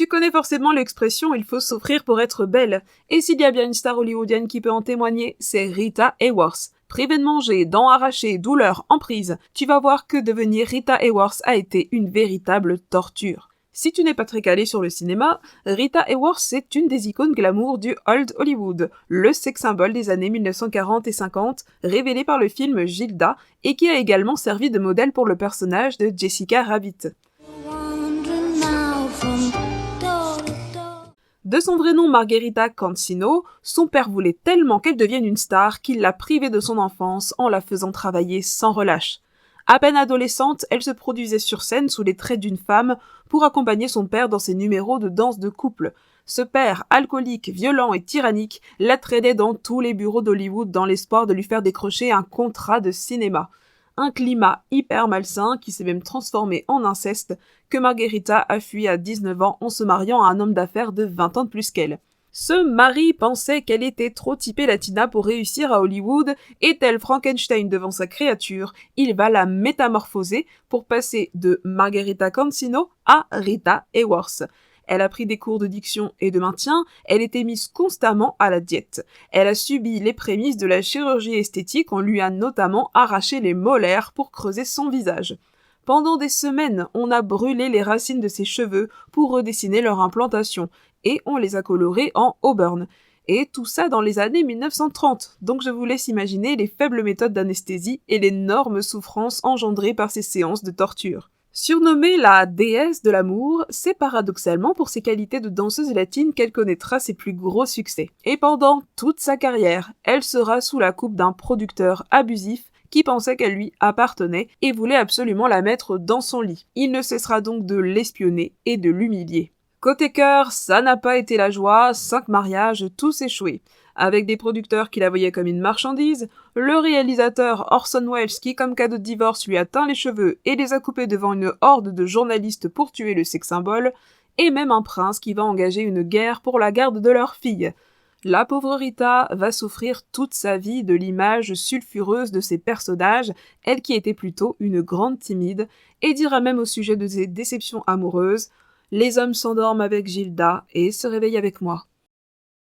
Tu connais forcément l'expression « il faut souffrir pour être belle ». Et s'il y a bien une star hollywoodienne qui peut en témoigner, c'est Rita Hayworth. Privée de manger, dents arrachées, douleurs, emprise, tu vas voir que devenir Rita Hayworth a été une véritable torture. Si tu n'es pas très calé sur le cinéma, Rita Hayworth c'est une des icônes glamour du Old Hollywood, le sex symbole des années 1940 et 50, révélé par le film Gilda, et qui a également servi de modèle pour le personnage de Jessica Rabbit. De son vrai nom Margherita Cancino, son père voulait tellement qu'elle devienne une star qu'il l'a privée de son enfance en la faisant travailler sans relâche. À peine adolescente, elle se produisait sur scène sous les traits d'une femme pour accompagner son père dans ses numéros de danse de couple. Ce père, alcoolique, violent et tyrannique, la traînait dans tous les bureaux d'Hollywood dans l'espoir de lui faire décrocher un contrat de cinéma. Un climat hyper malsain qui s'est même transformé en inceste que Margherita a fui à 19 ans en se mariant à un homme d'affaires de 20 ans de plus qu'elle. Ce mari pensait qu'elle était trop typée latina pour réussir à Hollywood et tel Frankenstein devant sa créature, il va la métamorphoser pour passer de Margherita Cancino à Rita Hayworth. Elle a pris des cours de diction et de maintien, elle était mise constamment à la diète. Elle a subi les prémices de la chirurgie esthétique, on lui a notamment arraché les molaires pour creuser son visage. Pendant des semaines, on a brûlé les racines de ses cheveux pour redessiner leur implantation, et on les a colorés en auburn. Et tout ça dans les années 1930, donc je vous laisse imaginer les faibles méthodes d'anesthésie et l'énorme souffrance engendrée par ces séances de torture. Surnommée la déesse de l'amour, c'est paradoxalement pour ses qualités de danseuse latine qu'elle connaîtra ses plus gros succès. Et pendant toute sa carrière, elle sera sous la coupe d'un producteur abusif qui pensait qu'elle lui appartenait et voulait absolument la mettre dans son lit. Il ne cessera donc de l'espionner et de l'humilier. Côté cœur, ça n'a pas été la joie, 5 mariages, tous échoués. Avec des producteurs qui la voyaient comme une marchandise, le réalisateur Orson Welles qui, comme cadeau de divorce, lui a teint les cheveux et les a coupés devant une horde de journalistes pour tuer le sex symbole, et même un prince qui va engager une guerre pour la garde de leur fille. La pauvre Rita va souffrir toute sa vie de l'image sulfureuse de ses personnages, elle qui était plutôt une grande timide, et dira même au sujet de ses déceptions amoureuses « Les hommes s'endorment avec Gilda et se réveillent avec moi ».